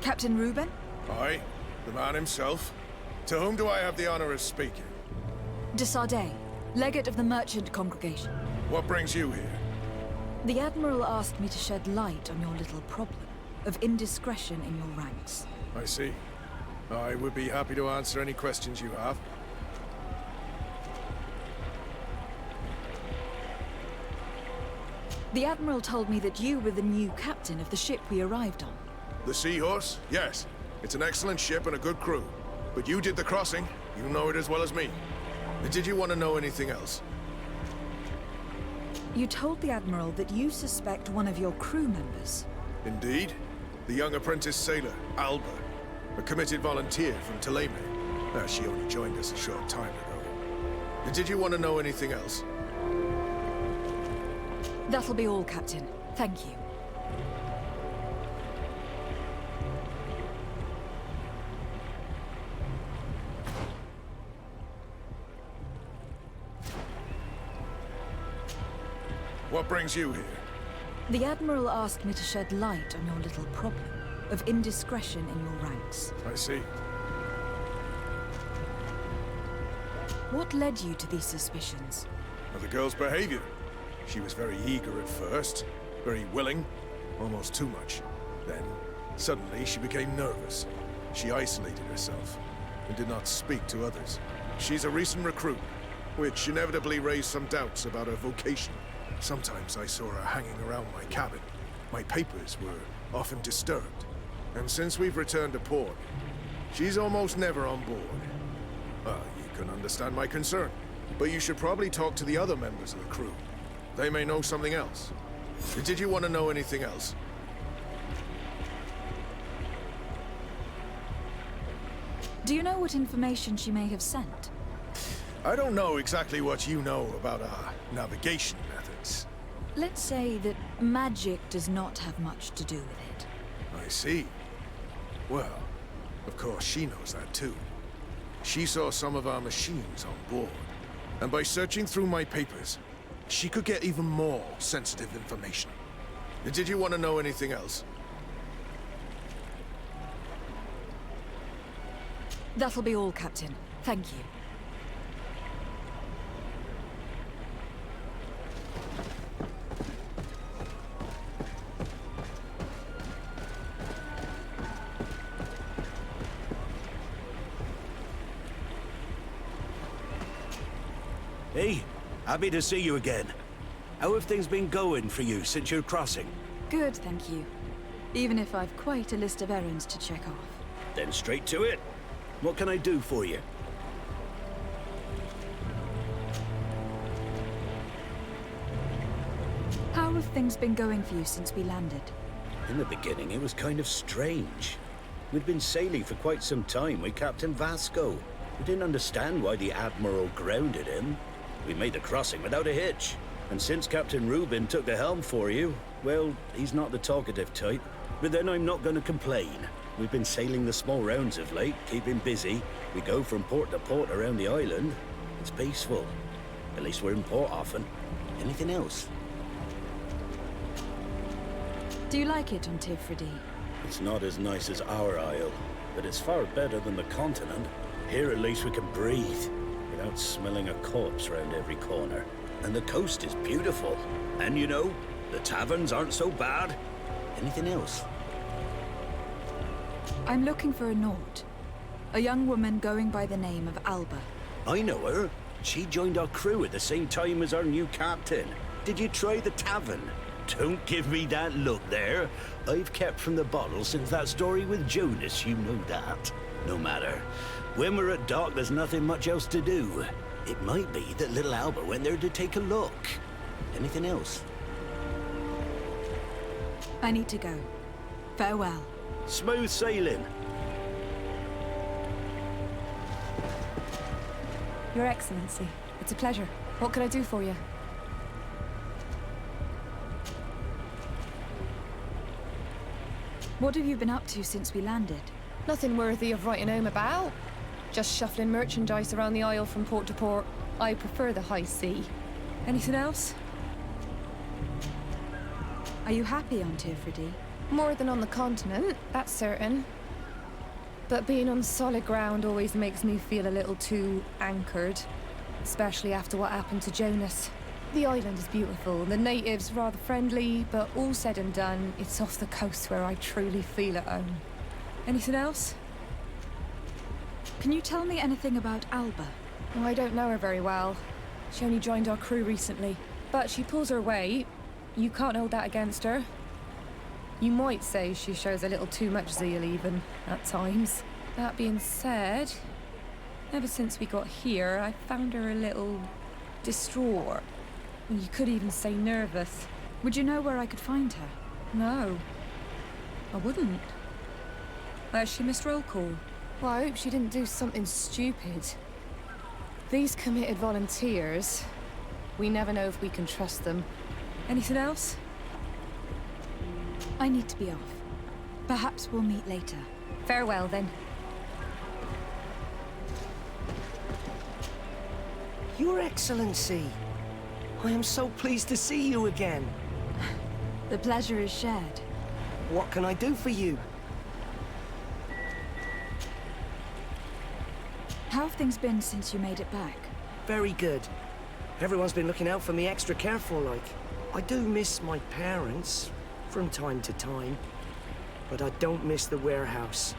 Captain Reuben? Aye, the man himself. To whom do I have the honor of speaking? De Sardet, legate of the merchant congregation. What brings you here? The Admiral asked me to shed light on your little problem of indiscretion in your ranks. I see. I would be happy to answer any questions you have. The Admiral told me that you were the new captain of the ship we arrived on. The Seahorse? Yes. It's an excellent ship and a good crew. But you did the crossing. You know it as well as me. Did you want to know anything else? You told the Admiral that you suspect one of your crew members. Indeed. The young apprentice sailor, Alba. A committed volunteer from Thélème. She only joined us a short time ago. Did you want to know anything else? That'll be all, Captain. Thank you. What brings you here? The Admiral asked me to shed light on your little problem of indiscretion in your ranks. I see. What led you to these suspicions? The girl's behavior. She was very eager at first, very willing, almost too much. Then, suddenly, she became nervous. She isolated herself and did not speak to others. She's a recent recruit, which inevitably raised some doubts about her vocation. Sometimes I saw her hanging around my cabin. My papers were often disturbed. And since we've returned to port, she's almost never on board. You can understand my concern, but you should probably talk to the other members of the crew. They may know something else. Did you want to know anything else? Do you know what information she may have sent? I don't know exactly what you know about our navigation methods. Let's say that magic does not have much to do with it. I see. Well, of course she knows that too. She saw some of our machines on board, and by searching through my papers, she could get even more sensitive information. Did you want to know anything else? That'll be all, Captain. Thank you. Hey, happy to see you again. How have things been going for you since your crossing? Good, thank you. Even if I've quite a list of errands to check off. Then straight to it. What can I do for you? How have things been going for you since we landed? In the beginning, it was kind of strange. We'd been sailing for quite some time with Captain Vasco. We didn't understand why the Admiral grounded him. We made the crossing without a hitch. And since Captain Reuben took the helm for you, well, he's not the talkative type. But then I'm not going to complain. We've been sailing the small rounds of late, keeping busy. We go from port to port around the island. It's peaceful. At least we're in port often. Anything else? Do you like it on Tifredi? It's not as nice as our isle, but it's far better than the continent. Here at least we can breathe, without smelling a corpse round every corner. And the coast is beautiful. And you know, the taverns aren't so bad. Anything else? I'm looking for a Naut. A young woman going by the name of Alba. I know her. She joined our crew at the same time as our new captain. Did you try the tavern? Don't give me that look there. I've kept from the bottle since that story with Jonas, you know that. No matter. When we're at dock, there's nothing much else to do. It might be that little Alba went there to take a look. Anything else? I need to go. Farewell. Smooth sailing. Your Excellency, it's a pleasure. What can I do for you? What have you been up to since we landed? Nothing worthy of writing home about. Just shuffling merchandise around the isle from port to port. I prefer the high sea. Anything else? Are you happy on Tifredi? More than on the continent, that's certain. But being on solid ground always makes me feel a little too anchored. Especially after what happened to Jonas. The island is beautiful, the natives rather friendly, but all said and done, it's off the coast where I truly feel at home. Anything else? Can you tell me anything about Alba? Well, I don't know her very well. She only joined our crew recently. But she pulls her weight. You can't hold that against her. You might say she shows a little too much zeal even, at times. That being said, ever since we got here, I found her a little distraught. You could even say nervous. Would you know where I could find her? No. I wouldn't. Has she missed roll call? Well, I hope she didn't do something stupid. These committed volunteers, we never know if we can trust them. Anything else? I need to be off. Perhaps we'll meet later. Farewell, then. Your Excellency, I am so pleased to see you again. The pleasure is shared. What can I do for you? How have things been since you made it back? Very good. Everyone's been looking out for me extra careful, like. I do miss my parents, from time to time. But I don't miss the warehouse,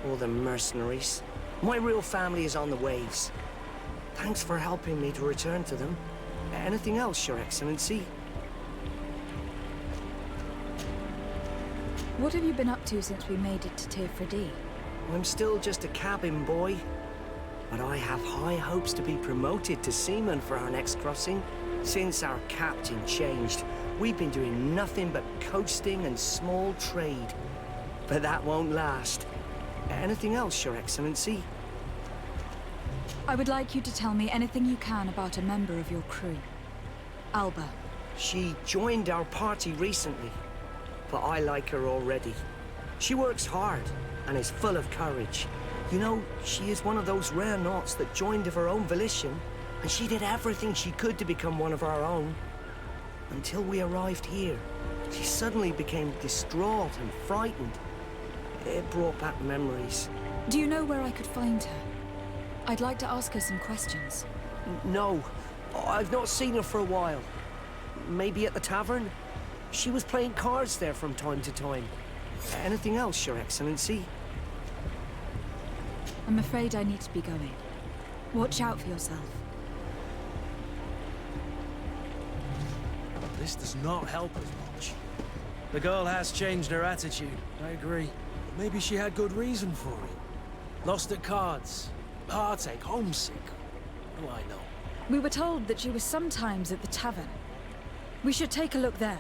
or the mercenaries. My real family is on the ways. Thanks for helping me to return to them. Anything else, Your Excellency? What have you been up to since we made it to Tirfredi? I'm still just a cabin boy. But I have high hopes to be promoted to seaman for our next crossing. Since our captain changed, we've been doing nothing but coasting and small trade. But that won't last. Anything else, Your Excellency? I would like you to tell me anything you can about a member of your crew. Alba. She joined our party recently, but I like her already. She works hard and is full of courage. You know, she is one of those rare knots that joined of her own volition, and she did everything she could to become one of our own. Until we arrived here, she suddenly became distraught and frightened. It brought back memories. Do you know where I could find her? I'd like to ask her some questions. No, I've not seen her for a while. Maybe at the tavern? She was playing cards there from time to time. Anything else, Your Excellency? I'm afraid I need to be going. Watch out for yourself. This does not help us much. The girl has changed her attitude, I agree. But maybe she had good reason for it. Lost at cards, heartache, homesick. What do I know? We were told that she was sometimes at the tavern. We should take a look there.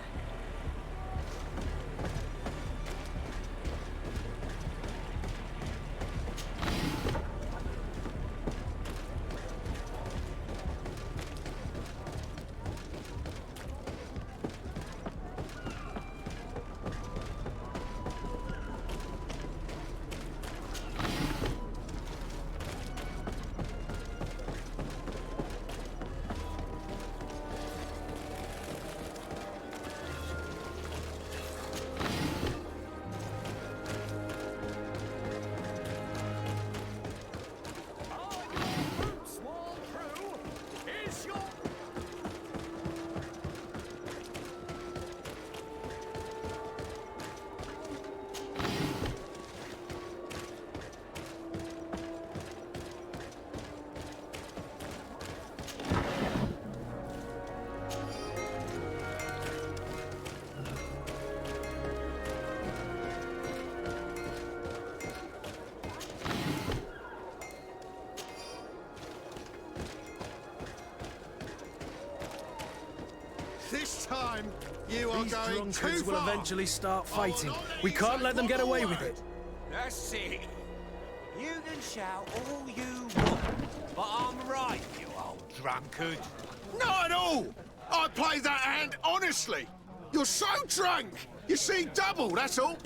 This time, you are These going too drunkards will far. eventually start fighting. Oh, We can't let them get away with it. That's it. You can shout all you want, but I'm right, you old drunkard. Not at all. I played that hand honestly. You're so drunk. You see double, that's all.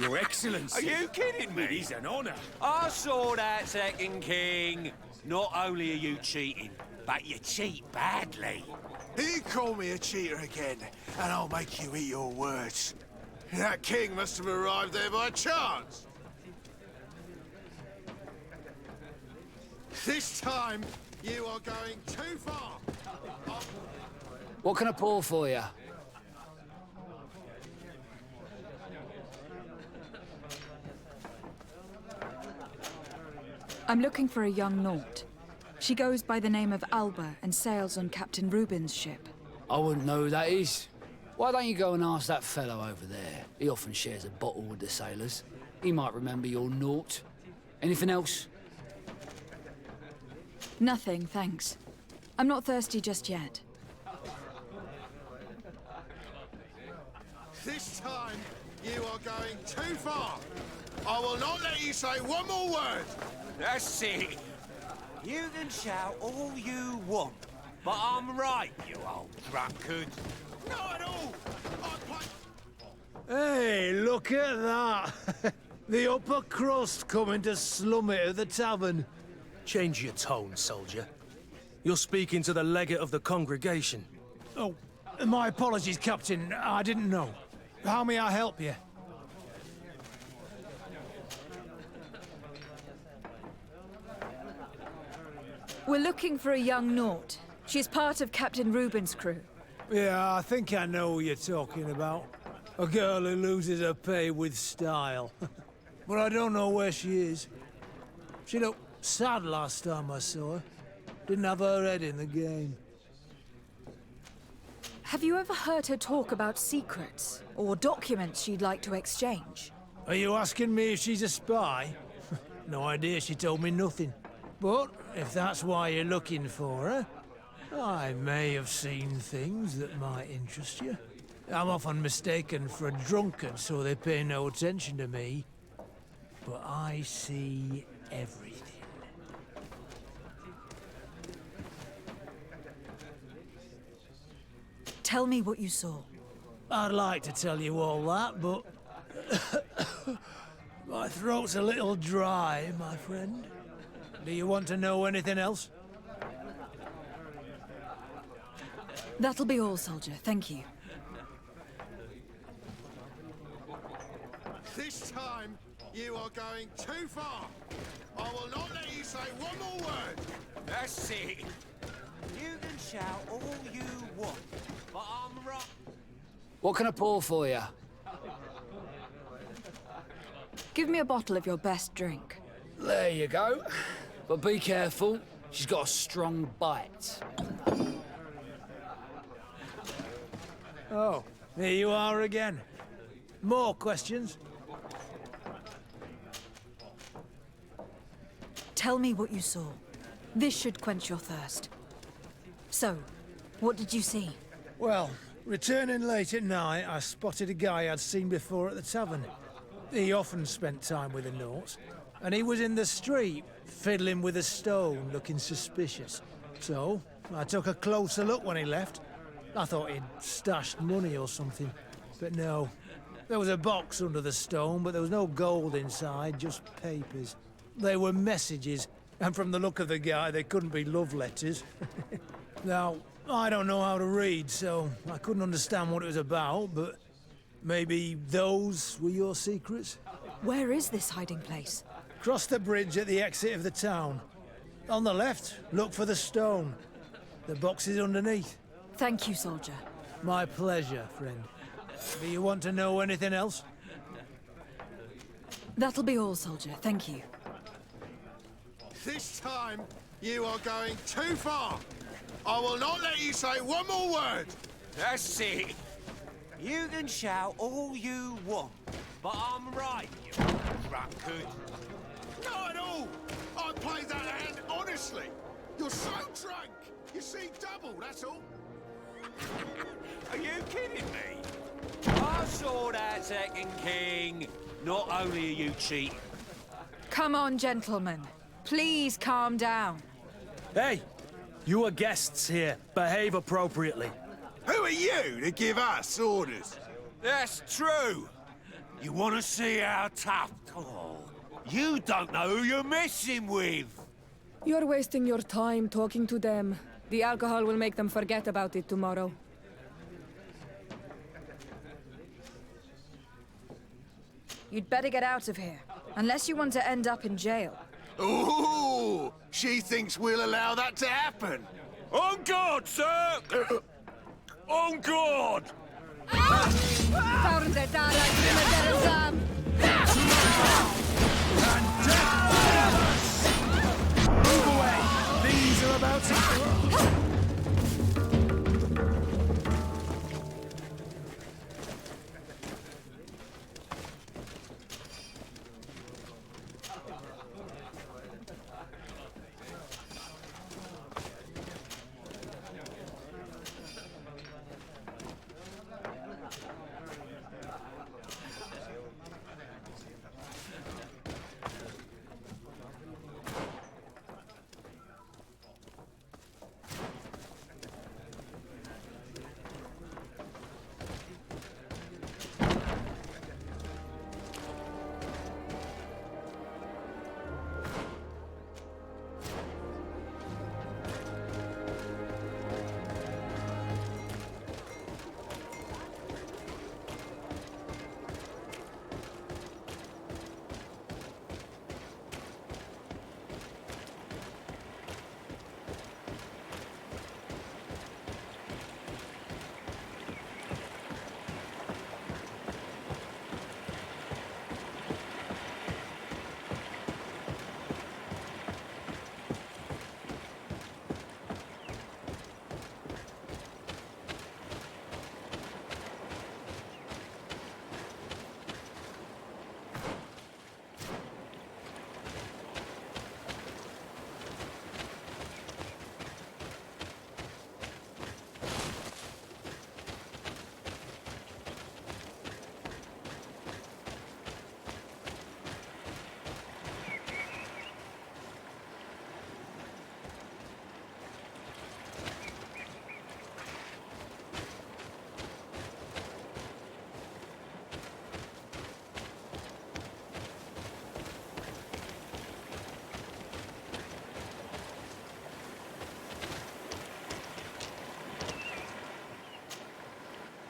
Your Excellency. Are you kidding me? It is an honour. I saw that, Second King. Not only are you cheating, but you cheat badly. You call me a cheater again, and I'll make you eat your words. That king must have arrived there by chance. This time, you are going too far. What can I pour for you? I'm looking for a young Naut. She goes by the name of Alba and sails on Captain Reuben's ship. I wouldn't know who that is. Why don't you go and ask that fellow over there? He often shares a bottle with the sailors. He might remember your Naut. Anything else? Nothing, thanks. I'm not thirsty just yet. This time, you are going too far. I will not let you say one more word. That's it. You can shout all you want, but I'm right, you old drunkard. Not at all. I play... Hey, look at that. The upper crust coming to slum it at the tavern. Change your tone, soldier. You're speaking to the legate of the congregation. Oh, my apologies, Captain. I didn't know. How may I help you? We're looking for a young Naut. She's part of Captain Reuben's crew. Yeah, I think I know who you're talking about. A girl who loses her pay with style. But I don't know where she is. She looked sad last time I saw her. Didn't have her head in the game. Have you ever heard her talk about secrets or documents she'd like to exchange? Are you asking me if she's a spy? No idea, she told me nothing. But if that's why you're looking for her, I may have seen things that might interest you. I'm often mistaken for a drunkard, so they pay no attention to me. But I see everything. Tell me what you saw. I'd like to tell you all that, but... my throat's a little dry, my friend. Do you want to know anything else? That'll be all, soldier. Thank you. This time, you are going too far. I will not let you say one more word. That's it. You can shout all you want, but I'm right. What can I pour for you? Give me a bottle of your best drink. There you go. But be careful. She's got a strong bite. Oh, here you are again. More questions? Tell me what you saw. This should quench your thirst. So, what did you see? Well, returning late at night, I spotted a guy I'd seen before at the tavern. He often spent time with the Nauts, and he was in the street, fiddling with a stone, looking suspicious. So, I took a closer look when he left. I thought he'd stashed money or something, but no. There was a box under the stone, but there was no gold inside, just papers. They were messages, and from the look of the guy, they couldn't be love letters. Now, I don't know how to read, so I couldn't understand what it was about, but maybe those were your secrets? Where is this hiding place? Cross the bridge at the exit of the town. On the left, look for the stone. The box is underneath. Thank you, soldier. My pleasure, friend. Do you want to know anything else? That'll be all, soldier. Thank you. This time, you are going too far. I will not let you say one more word. That's it. You can shout all you want, but I'm right, you drunkard. Not at all. I played that hand honestly. You're so drunk. You see double, that's all. Are you kidding me? I saw that second king. Not only are you cheating. Come on, gentlemen. Please calm down. Hey, you are guests here. Behave appropriately. Who are you to give us orders? That's true. You want to see how tough? Oh, you don't know who you're messing with. You're wasting your time talking to them. The alcohol will make them forget about it tomorrow. You'd better get out of here, unless you want to end up in jail. Ooh! She thinks we'll allow that to happen. On guard, sir! On guard! Found it, darling. Move away! These are about to...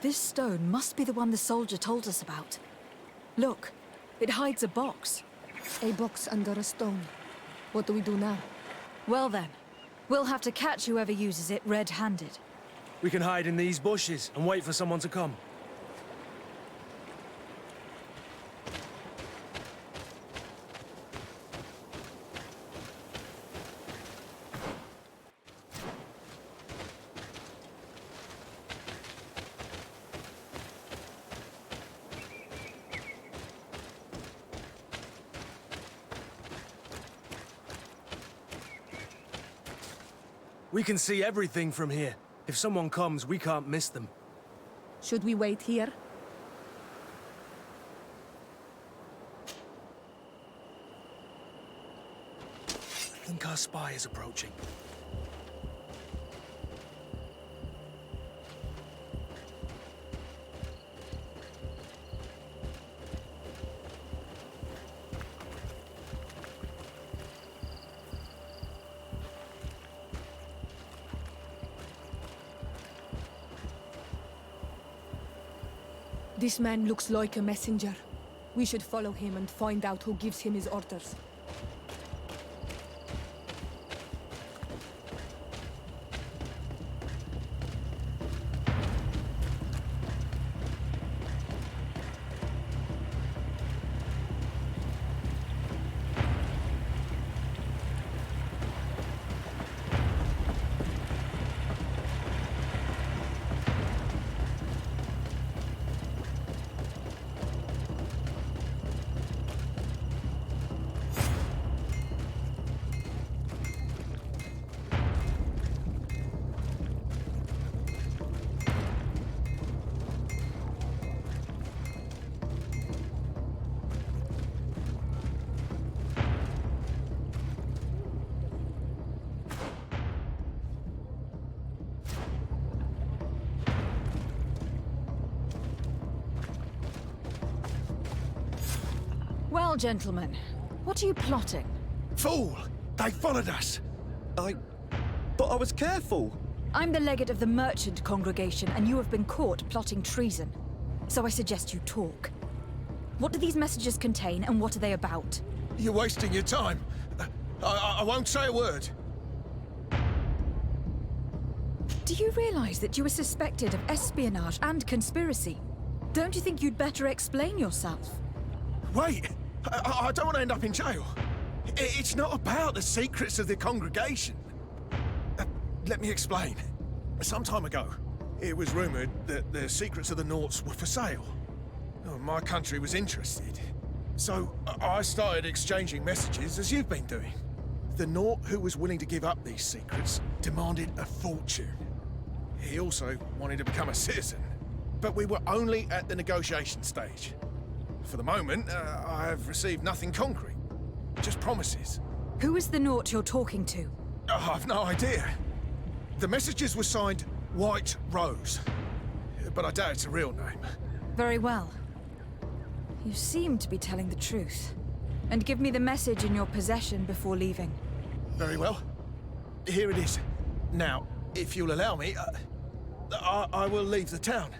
This stone must be the one the soldier told us about. Look, it hides a box. A box under a stone. What do we do now? Well then, we'll have to catch whoever uses it red-handed. We can hide in these bushes and wait for someone to come. We can see everything from here. If someone comes, we can't miss them. Should we wait here? I think our spy is approaching. This man looks like a messenger. We should follow him and find out who gives him his orders. Well, gentlemen, what are you plotting? Fool! They followed us! But I was careful. I'm the legate of the merchant congregation, and you have been caught plotting treason. So I suggest you talk. What do these messages contain, and what are they about? You're wasting your time. I won't say a word. Do you realize that you were suspected of espionage and conspiracy? Don't you think you'd better explain yourself? Wait! I don't want to end up in jail. It's not about the secrets of the congregation. Let me explain. Some time ago, it was rumored that the secrets of the Naughts were for sale. My country was interested. So I started exchanging messages as you've been doing. The Naught who was willing to give up these secrets demanded a fortune. He also wanted to become a citizen. But we were only at the negotiation stage. For the moment, I have received nothing concrete. Just promises. Who is the Naught you're talking to? I've no idea. The messages were signed White Rose. But I doubt it's a real name. Very well. You seem to be telling the truth. And give me the message in your possession before leaving. Very well. Here it is. Now, if you'll allow me, I will leave the town.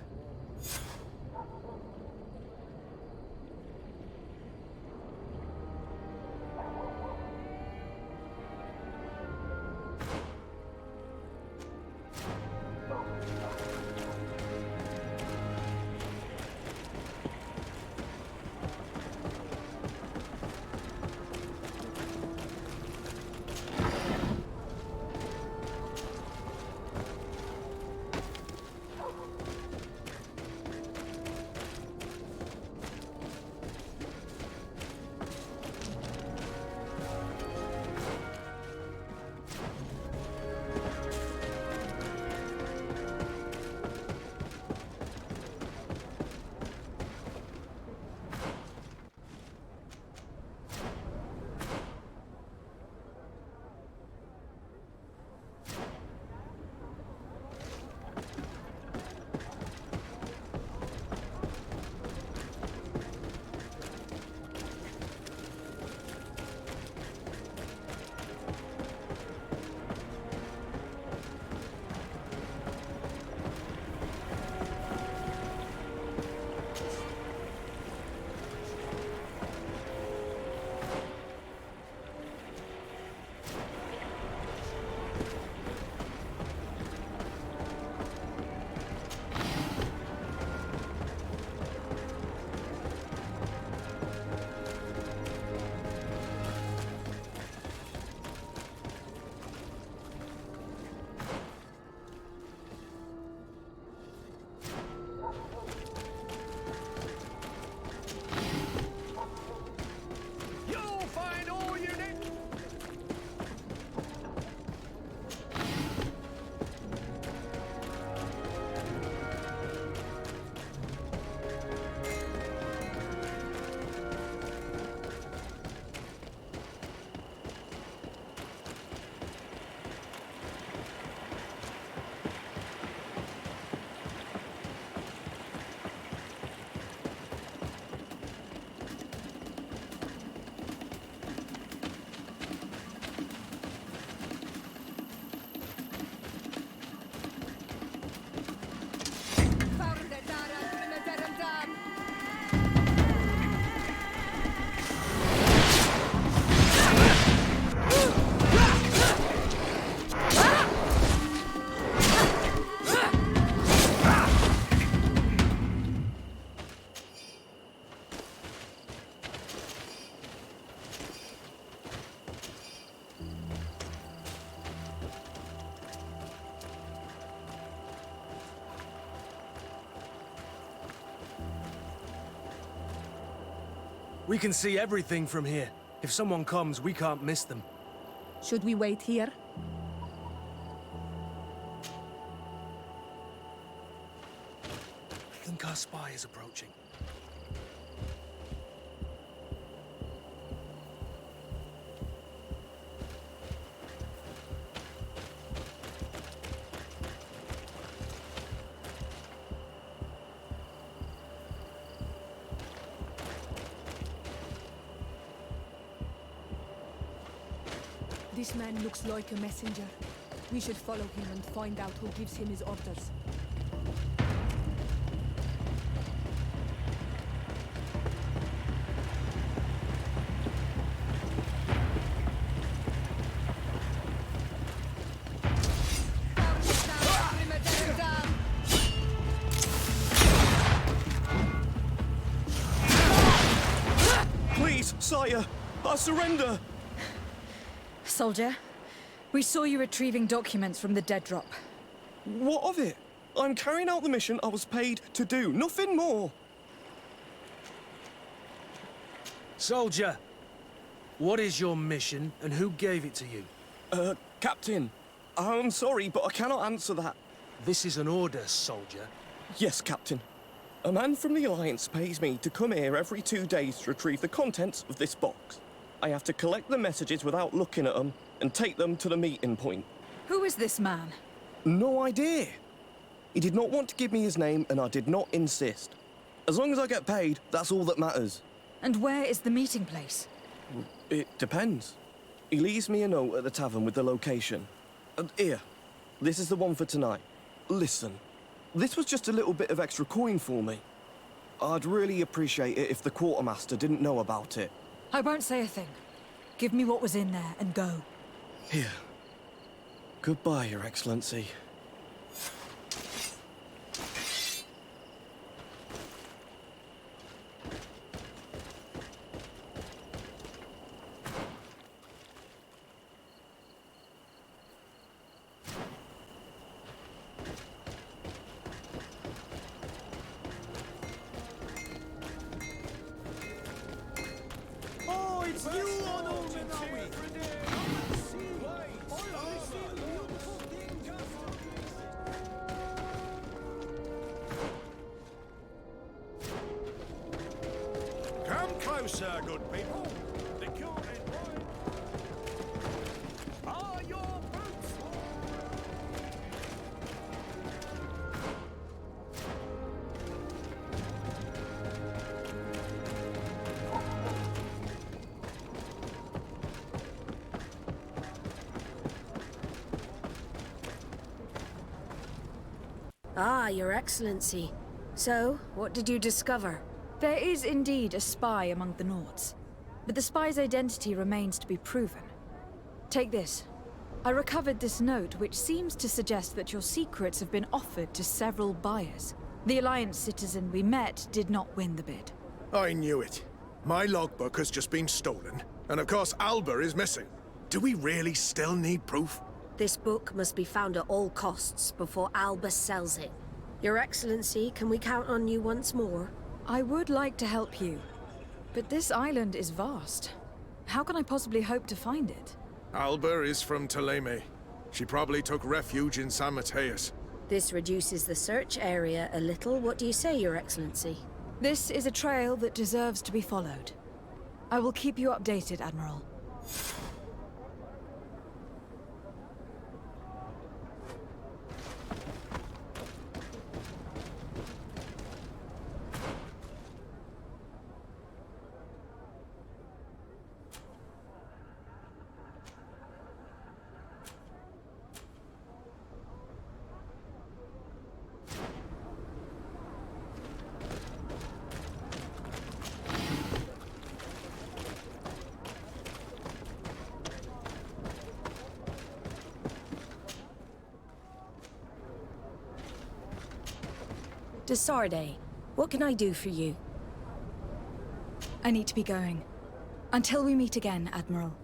We can see everything from here. If someone comes, we can't miss them. Should we wait here? I think our spy is approaching. This man looks like a messenger. We should follow him and find out who gives him his orders. Please, sire, I surrender. Soldier, we saw you retrieving documents from the dead drop. What of it? I'm carrying out the mission I was paid to do, nothing more. Soldier, what is your mission and who gave it to you? Captain, I'm sorry, but I cannot answer that. This is an order, soldier. Yes, Captain. A man from the Alliance pays me to come here every 2 days to retrieve the contents of this box. I have to collect the messages without looking at them and take them to the meeting point. Who is this man? No idea. He did not want to give me his name, and I did not insist. As long as I get paid, that's all that matters. And where is the meeting place? It depends. He leaves me a note at the tavern with the location. And here, this is the one for tonight. Listen, this was just a little bit of extra coin for me. I'd really appreciate it if the quartermaster didn't know about it. I won't say a thing. Give me what was in there and go. Here. Goodbye, Your Excellency. Come closer, good people. The court is mine. Are your boots? Ah, Your Excellency. So, what did you discover? There is indeed a spy among the Nords, but the spy's identity remains to be proven. Take this. I recovered this note, which seems to suggest that your secrets have been offered to several buyers. The Alliance citizen we met did not win the bid. I knew it. My logbook has just been stolen, and of course Alba is missing. Do we really still need proof? This book must be found at all costs before Albus sells it. Your Excellency, can we count on you once more? I would like to help you, but this island is vast. How can I possibly hope to find it? Alba is from Teleme. She probably took refuge in San Mateus. This reduces the search area a little. What do you say, Your Excellency? This is a trail that deserves to be followed. I will keep you updated, Admiral. Desarde, what can I do for you? I need to be going. Until we meet again, Admiral.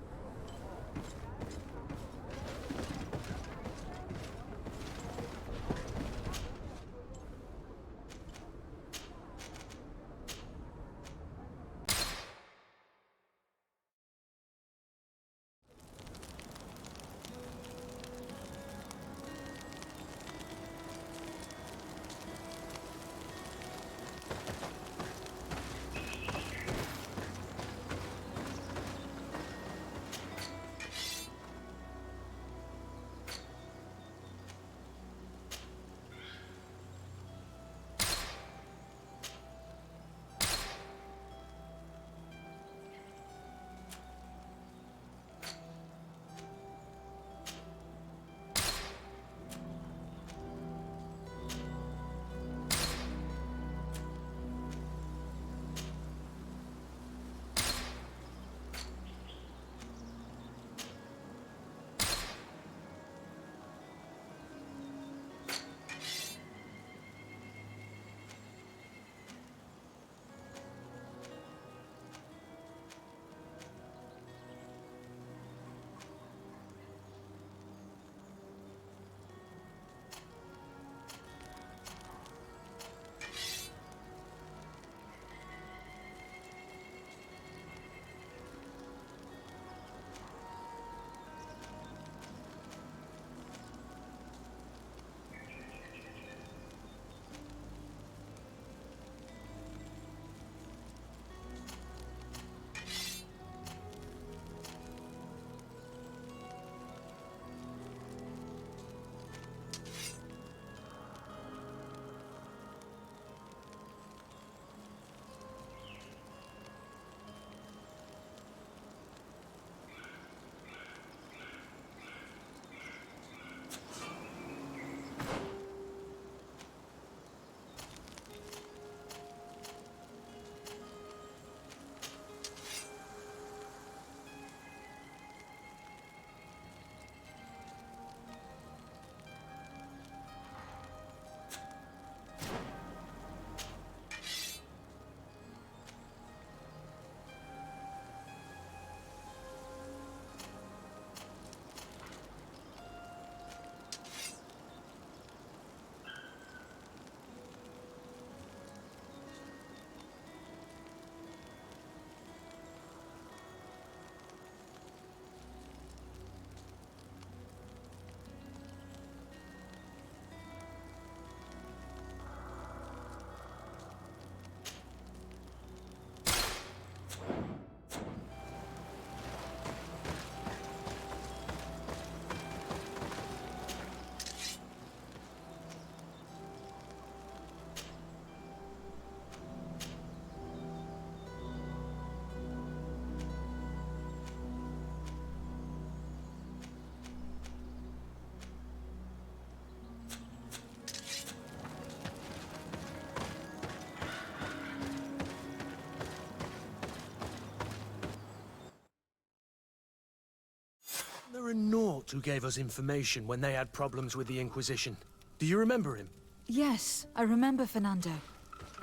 there a Naut who gave us information when they had problems with the Inquisition? Do you remember him? Yes, I remember Fernando.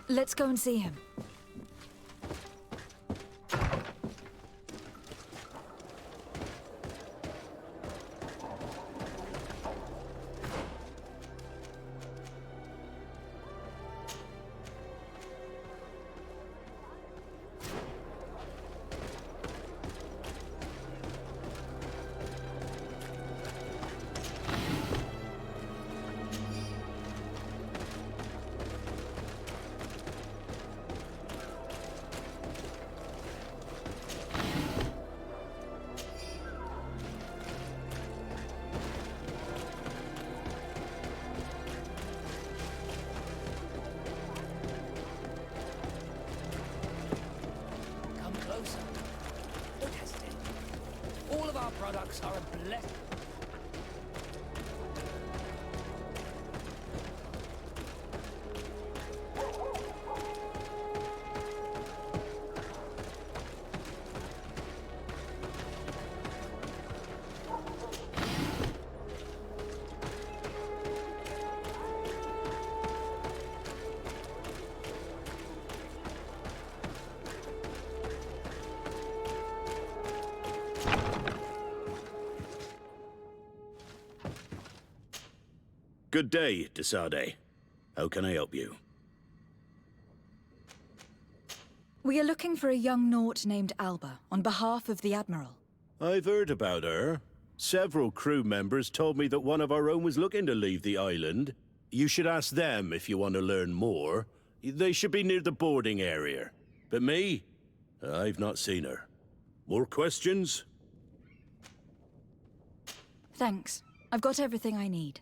Let's go and see him. Come closer. Don't hesitate. All of our products are a blessing. Good day, Desade. How can I help you? We are looking for a young Naut named Alba, on behalf of the Admiral. I've heard about her. Several crew members told me that one of our own was looking to leave the island. You should ask them if you want to learn more. They should be near the boarding area. But me? I've not seen her. More questions? Thanks. I've got everything I need.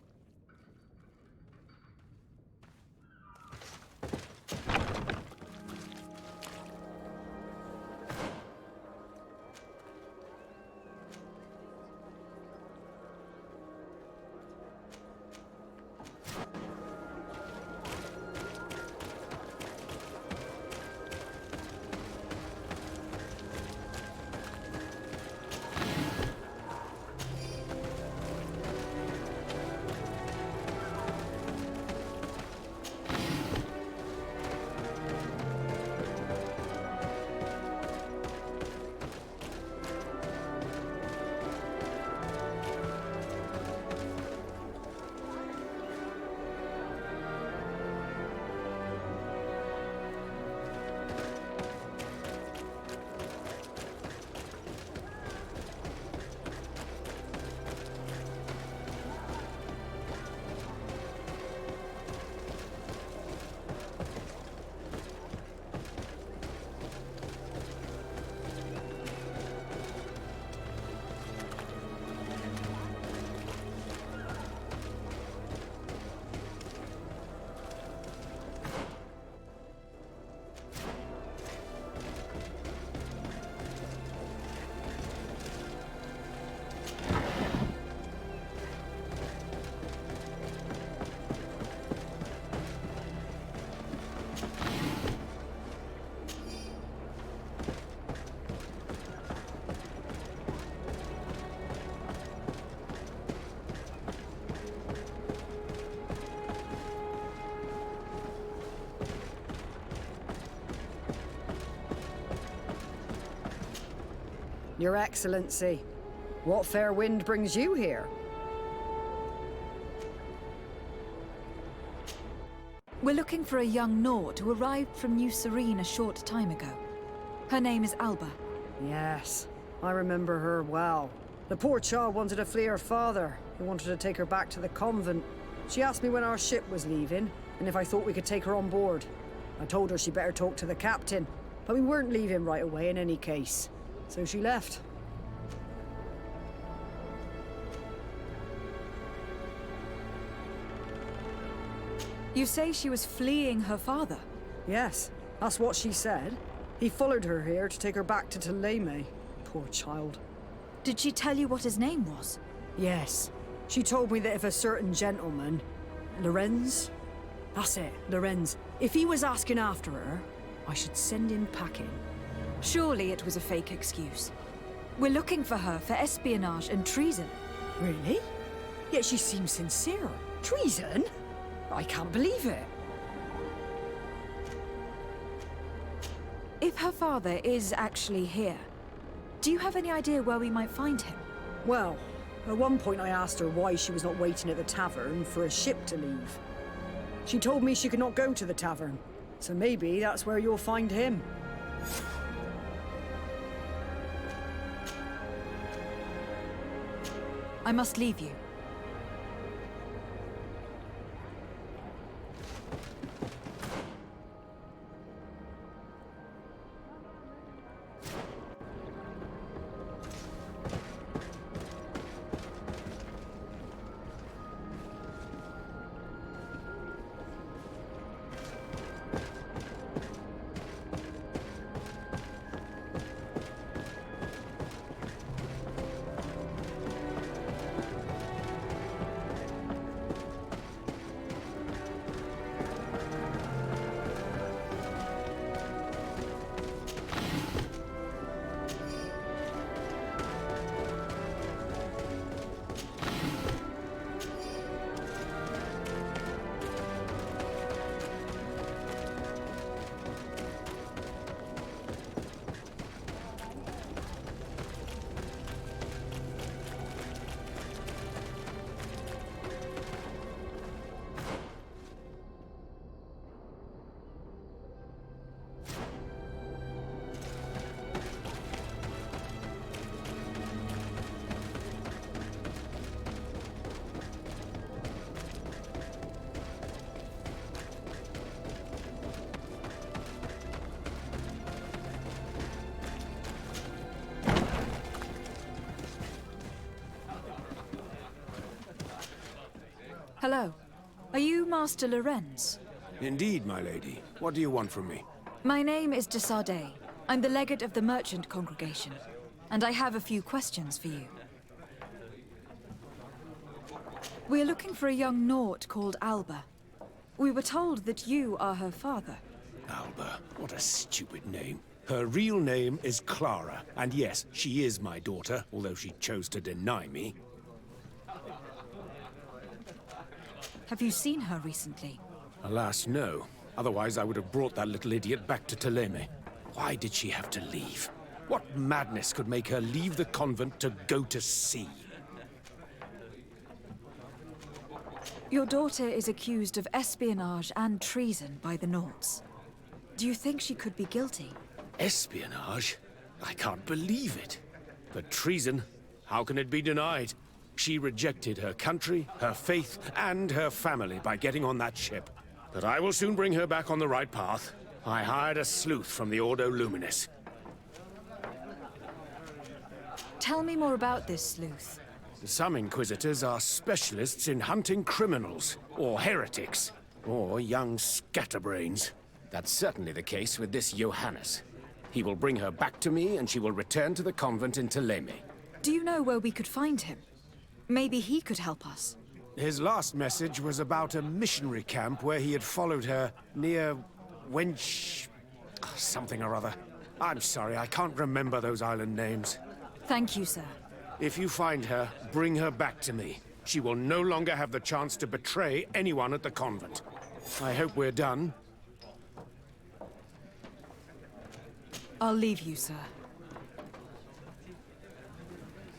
Your Excellency, what fair wind brings you here? We're looking for a young Naut who arrived from New Serene a short time ago. Her name is Alba. Yes, I remember her well. The poor child wanted to flee her father, who wanted to take her back to the convent. She asked me when our ship was leaving, and if I thought we could take her on board. I told her she'd better talk to the captain, but we weren't leaving right away in any case. So she left. You say she was fleeing her father? Yes, that's what she said. He followed her here to take her back to Toleme. Poor child. Did she tell you what his name was? Yes. She told me that if a certain gentleman, Lorenz? That's it, Lorenz. If he was asking after her, I should send him packing. Surely it was a fake excuse. We're looking for her for espionage and treason. Really? Yet she seems sincere. Treason? I can't believe it. If her father is actually here, do you have any idea where we might find him? Well, at one point I asked her why she was not waiting at the tavern for a ship to leave. She told me she could not go to the tavern, so maybe that's where you'll find him. I must leave you. Hello. Are you Master Lorenz? Indeed, my lady. What do you want from me? My name is de Sardet. I'm the legate of the merchant congregation, and I have a few questions for you. We're looking for a young Naut called Alba. We were told that you are her father. Alba, what a stupid name. Her real name is Clara, and yes, she is my daughter, although she chose to deny me. Have you seen her recently? Alas, no. Otherwise, I would have brought that little idiot back to Theleme. Why did she have to leave? What madness could make her leave the convent to go to sea? Your daughter is accused of espionage and treason by the Nauts. Do you think she could be guilty? Espionage? I can't believe it. But treason? How can it be denied? She rejected her country, her faith, and her family by getting on that ship. But I will soon bring her back on the right path. I hired a sleuth from the Ordo Luminis. Tell me more about this sleuth. Some Inquisitors are specialists in hunting criminals, or heretics, or young scatterbrains. That's certainly the case with this Johannes. He will bring her back to me, and she will return to the convent in Theleme. Do you know where we could find him? Maybe he could help us. His last message was about a missionary camp where he had followed her near Wench... something or other. I'm sorry, I can't remember those island names. Thank you, sir. If you find her, bring her back to me. She will no longer have the chance to betray anyone at the convent. I hope we're done. I'll leave you, sir.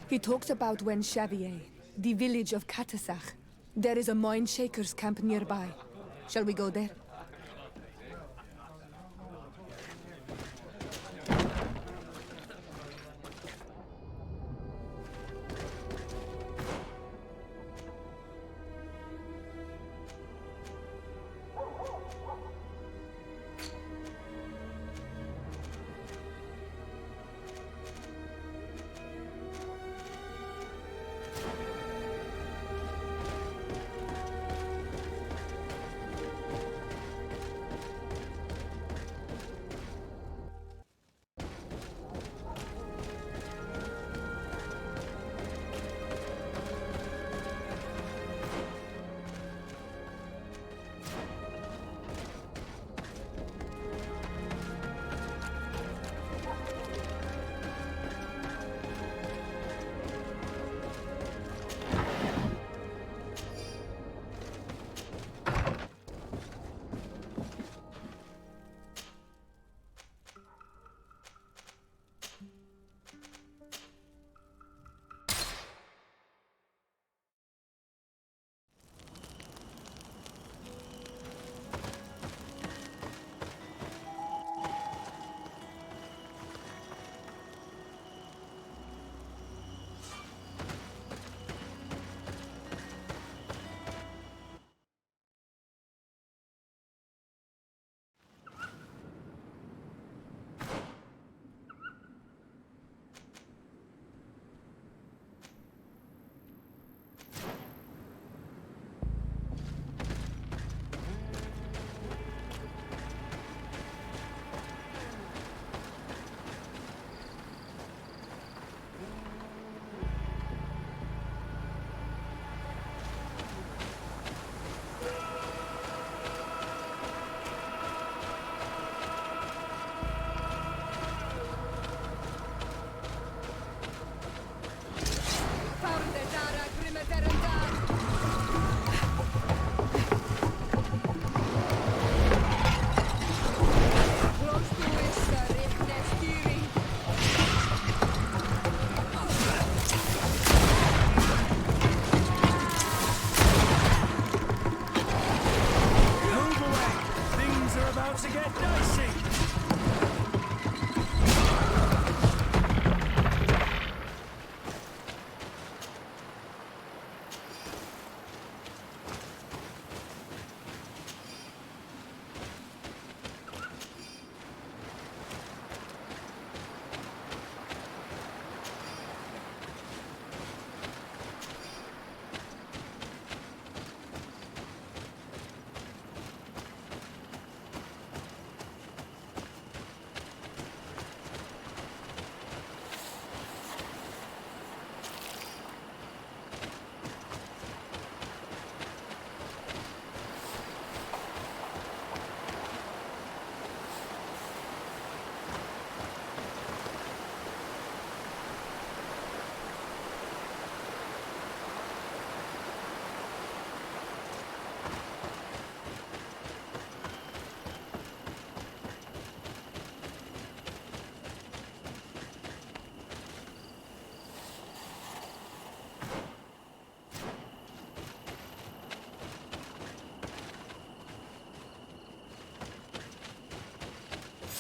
He talks about Wenchavier, the village of Katasach. There is a mine shaker's camp nearby. Shall we go there?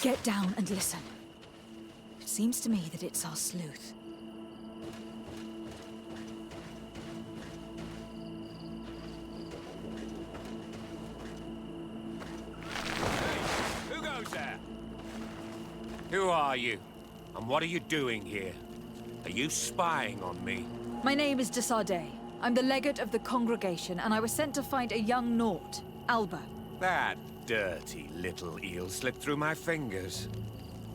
Get down and listen. It seems to me that it's our sleuth. Who goes there? Who are you? And what are you doing here? Are you spying on me? My name is de Sardet. I'm the legate of the congregation, and I was sent to find a young Naut, Alba. That dirty little eel slipped through my fingers.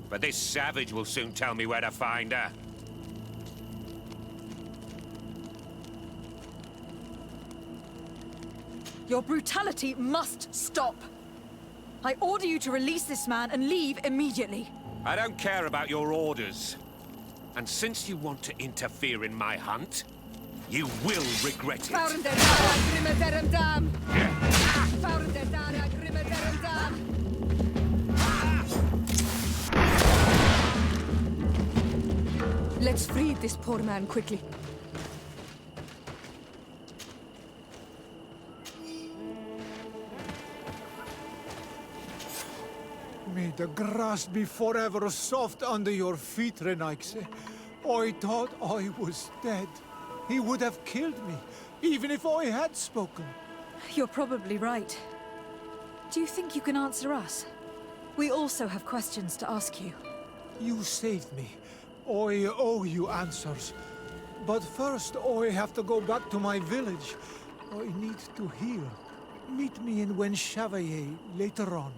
But this savage will soon tell me where to find her. Your brutality must stop. I order you to release this man and leave immediately. I don't care about your orders. And since you want to interfere in my hunt, you will regret it. Let's free this poor man quickly. May the grass be forever soft under your feet, Renaikse. I thought I was dead. He would have killed me, even if I had spoken. You're probably right. Do you think you can answer us? We also have questions to ask you. You saved me. I owe you answers. But first, I have to go back to my village. I need to heal. Meet me in Wen Chevalier later on.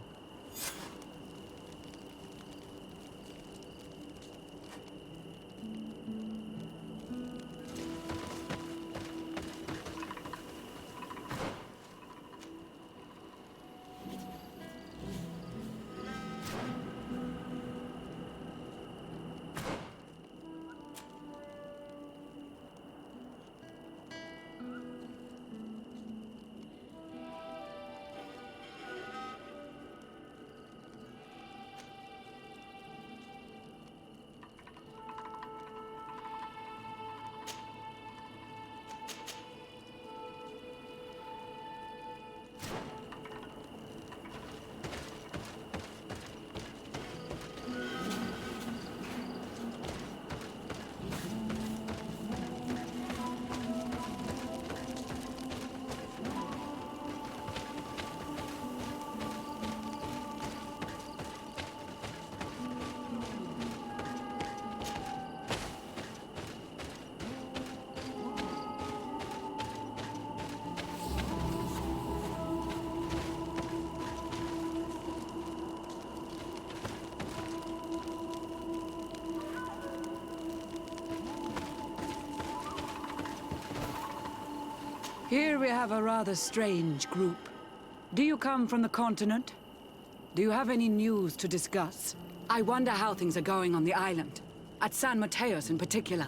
Here we have a rather strange group. Do you come from the continent? Do you have any news to discuss? I wonder how things are going on the island. At San Mateos in particular.